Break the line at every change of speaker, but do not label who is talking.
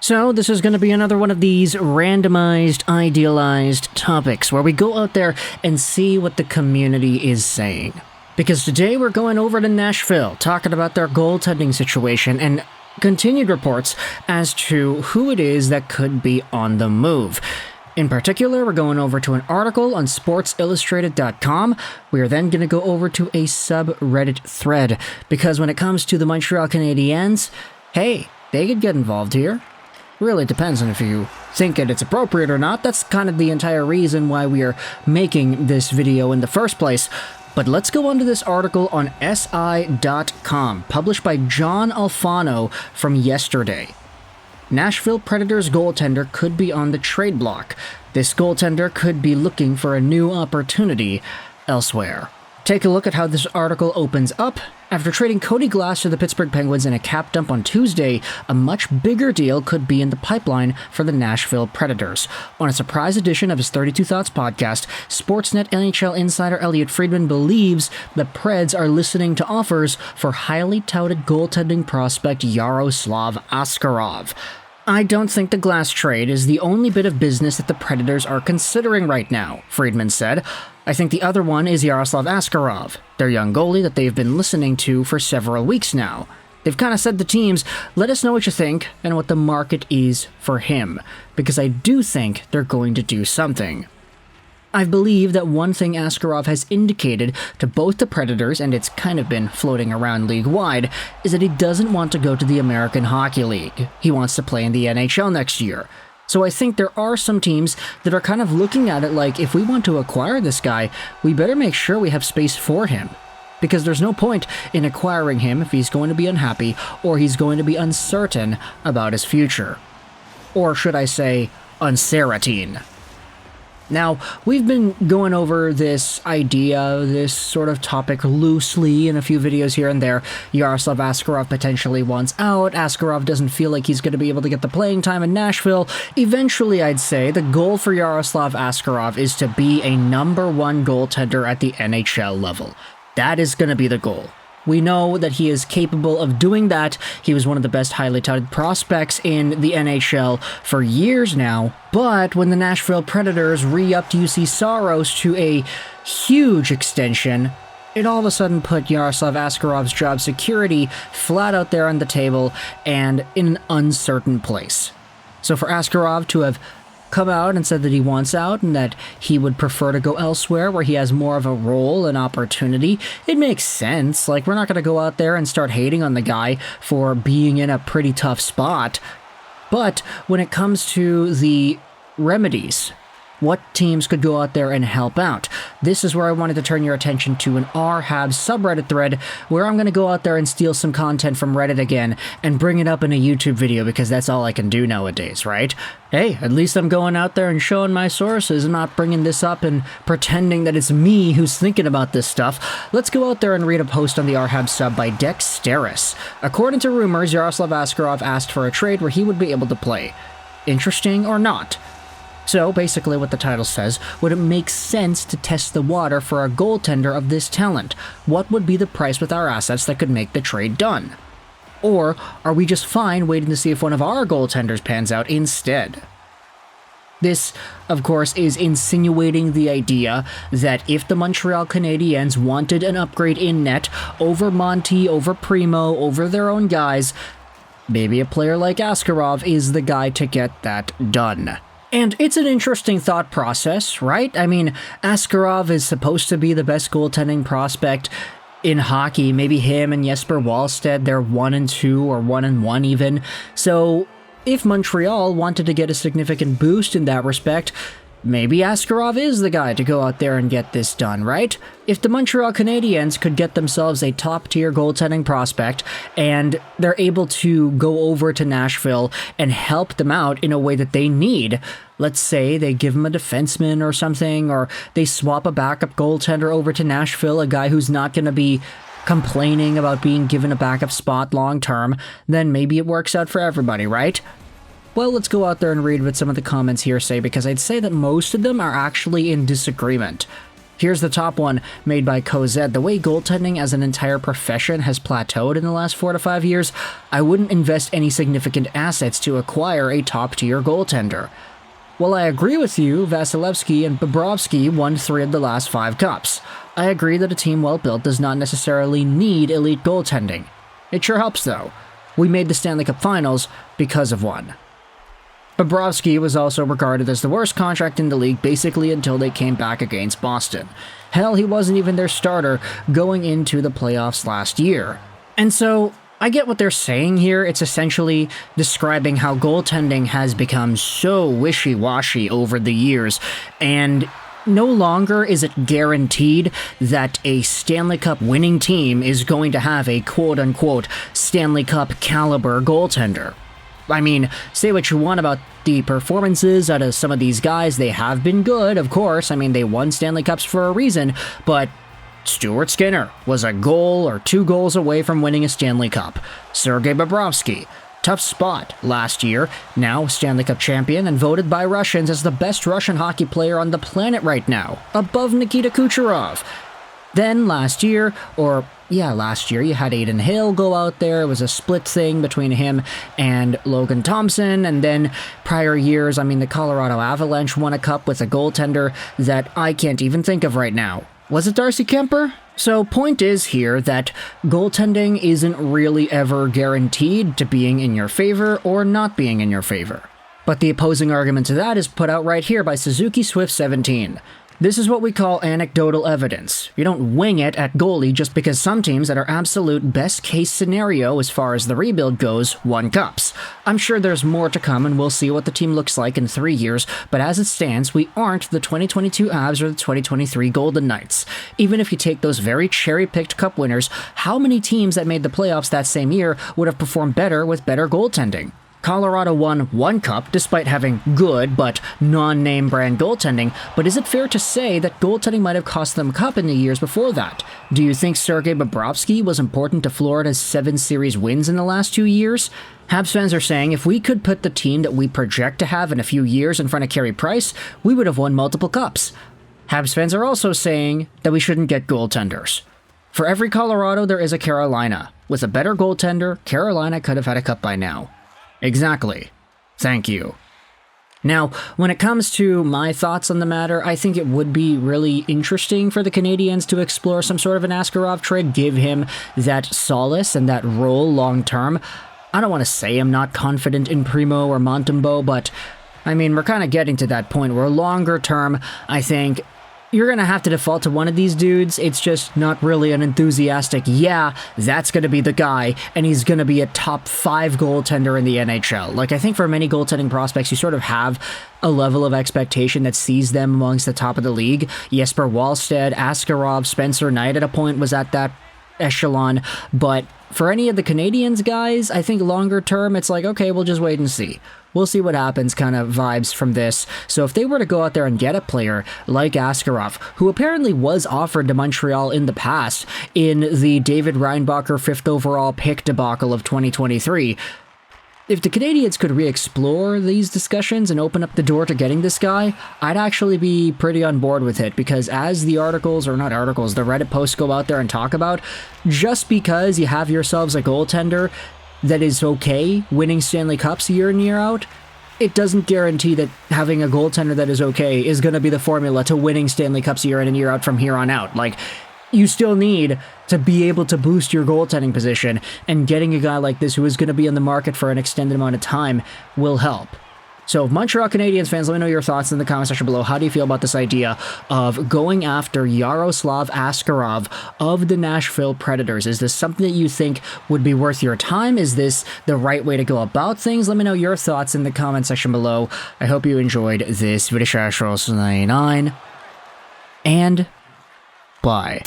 So this is going to be another one of these randomized, idealized topics where we go out there and see what the community is saying. Because today we're going over to Nashville, talking about their goaltending situation and continued reports as to who it is that could be on the move. In particular, we're going over to an article on SportsIllustrated.com. We are then going to go over to a subreddit thread, because when it comes to the Montreal Canadiens, hey, they could get involved here. Really depends on if you think it's appropriate or not. That's kind of the entire reason why we are making this video in the first place. But let's go on to this article on SI.com, published by John Alfano from yesterday. Nashville Predators goaltender could be on the trade block. This goaltender could be looking for a new opportunity elsewhere. Take a look at how this article opens up. After trading Cody Glass to the Pittsburgh Penguins in a cap dump on Tuesday, a much bigger deal could be in the pipeline for the Nashville Predators. On a surprise edition of his 32 Thoughts podcast, Sportsnet NHL insider Elliotte Friedman believes the Preds are listening to offers for highly touted goaltending prospect Yaroslav Askarov. I don't think the Glass trade is the only bit of business that the Predators are considering right now, Friedman said. I think the other one is Yaroslav Askarov, their young goalie that they've been listening to for several weeks now. They've kind of said to teams, let us know what you think and what the market is for him, because I do think they're going to do something. I believe that one thing Askarov has indicated to both the Predators, and it's kind of been floating around league-wide, is that he doesn't want to go to the American Hockey League. He wants to play in the NHL next year. So I think there are some teams that are kind of looking at it like, if we want to acquire this guy, we better make sure we have space for him. Because there's no point in acquiring him if he's going to be unhappy or he's going to be uncertain about his future. Or should I say, uncertain. Now, we've been going over this idea, this sort of topic loosely in a few videos here and there. Yaroslav Askarov potentially wants out. Askarov doesn't feel like he's going to be able to get the playing time in Nashville. Eventually, I'd say, the goal for Yaroslav Askarov is to be a #1 goaltender at the NHL level. That is going to be the goal. We know that he is capable of doing that. He was one of the best highly touted prospects in the NHL for years now. But when the Nashville Predators re-upped UC Saros to a huge extension, it all of a sudden put Yaroslav Askarov's job security flat out there on the table and in an uncertain place. So for Askarov to have come out and said that he wants out and that he would prefer to go elsewhere where he has more of a role and opportunity, it makes sense. Like, we're not going to go out there and start hating on the guy for being in a pretty tough spot. But when it comes to the remedies, what teams could go out there and help out? This is where I wanted to turn your attention to an RHAB subreddit thread where I'm going to go out there and steal some content from Reddit again and bring it up in a YouTube video, because that's all I can do nowadays, right? Hey, at least I'm going out there and showing my sources and not bringing this up and pretending that it's me who's thinking about this stuff. Let's go out there and read a post on the RHAB sub by Dexteris. According to rumors, Yaroslav Askarov asked for a trade where he would be able to play. Interesting or not? So, basically what the title says, would it make sense to test the water for a goaltender of this talent? What would be the price with our assets that could make the trade done? Or are we just fine waiting to see if one of our goaltenders pans out instead? This, of course, is insinuating the idea that if the Montreal Canadiens wanted an upgrade in net over Monty, over Primo, over their own guys, maybe a player like Askarov is the guy to get that done. And it's an interesting thought process, right? I mean, Askarov is supposed to be the best goaltending prospect in hockey. Maybe him and Jesper Wallstedt, they're 1-2 or 1-1 even. So if Montreal wanted to get a significant boost in that respect, maybe Askarov is the guy to go out there and get this done, right? If the Montreal Canadiens could get themselves a top-tier goaltending prospect and they're able to go over to Nashville and help them out in a way that they need, let's say they give them a defenseman or something, or they swap a backup goaltender over to Nashville, a guy who's not going to be complaining about being given a backup spot long-term, then maybe it works out for everybody, right? Well, let's go out there and read what some of the comments here say, because I'd say that most of them are actually in disagreement. Here's the top one, made by Cozet. The way goaltending as an entire profession has plateaued in the last 4 to 5 years, I wouldn't invest any significant assets to acquire a top-tier goaltender. While I agree with you, Vasilevsky and Bobrovsky won 3 of the last 5 cups. I agree that a team well-built does not necessarily need elite goaltending. It sure helps, though. We made the Stanley Cup Finals because of one. Bobrovsky was also regarded as the worst contract in the league basically until they came back against Boston. Hell, he wasn't even their starter going into the playoffs last year. And so, I get what they're saying here. It's essentially describing how goaltending has become so wishy-washy over the years, and no longer is it guaranteed that a Stanley Cup winning team is going to have a quote-unquote Stanley Cup caliber goaltender. I mean, say what you want about the performances out of some of these guys, they have been good, of course. I mean, they won Stanley Cups for a reason, but Stuart Skinner was a goal or 2 goals away from winning a Stanley Cup. Sergei Bobrovsky, tough spot last year, now Stanley Cup champion and voted by Russians as the best Russian hockey player on the planet right now, above Nikita Kucherov. Then last year, you had Adin Hill go out there. It was a split thing between him and Logan Thompson. And then prior years, the Colorado Avalanche won a cup with a goaltender that I can't even think of right now. Was it Darcy Kemper? So point is here that goaltending isn't really ever guaranteed to being in your favor or not being in your favor. But the opposing argument to that is put out right here by Suzuki Swift 17. This is what we call anecdotal evidence. You don't wing it at goalie just because some teams that are absolute best case scenario as far as the rebuild goes won cups. I'm sure there's more to come and we'll see what the team looks like in 3 years, but as it stands, we aren't the 2022 Avs or the 2023 Golden Knights. Even if you take those very cherry-picked cup winners, how many teams that made the playoffs that same year would have performed better with better goaltending? Colorado won 1 cup despite having good but non-name brand goaltending, but is it fair to say that goaltending might have cost them a cup in the years before that? Do you think Sergei Bobrovsky was important to Florida's 7 series wins in the last 2 years? Habs fans are saying if we could put the team that we project to have in a few years in front of Carey Price, we would have won multiple cups. Habs fans are also saying that we shouldn't get goaltenders. For every Colorado, there is a Carolina. With a better goaltender, Carolina could have had a cup by now. Exactly. Thank you. Now, when it comes to my thoughts on the matter, I think it would be really interesting for the Canadiens to explore some sort of an Askarov trade, give him that solace and that role long term. I don't want to say I'm not confident in Primo or Montembeault, but we're kind of getting to that point where longer term, I think you're going to have to default to one of these dudes. It's just not really an enthusiastic, yeah, that's going to be the guy, and he's going to be a top 5 goaltender in the NHL. I think for many goaltending prospects, you sort of have a level of expectation that sees them amongst the top of the league. Jesper Wallstedt, Askarov, Spencer Knight at a point was at that echelon, but for any of the Canadiens guys, I think longer term, it's okay, we'll just wait and see. We'll see what happens kind of vibes from this. So if they were to go out there and get a player like Askarov, who apparently was offered to Montreal in the past in the David Reinbacher 5th overall pick debacle of 2023, if the Canadiens could re-explore these discussions and open up the door to getting this guy, I'd actually be pretty on board with it, because as the the Reddit posts go out there and talk about, just because you have yourselves a goaltender that is okay winning Stanley Cups year in, year out, it doesn't guarantee that having a goaltender that is okay is going to be the formula to winning Stanley Cups year in and year out from here on out. You still need to be able to boost your goaltending position, and getting a guy like this who is going to be on the market for an extended amount of time will help. So, Montreal Canadiens fans, let me know your thoughts in the comment section below. How do you feel about this idea of going after Yaroslav Askarov of the Nashville Predators? Is this something that you think would be worth your time? Is this the right way to go about things? Let me know your thoughts in the comment section below. I hope you enjoyed this video. And bye.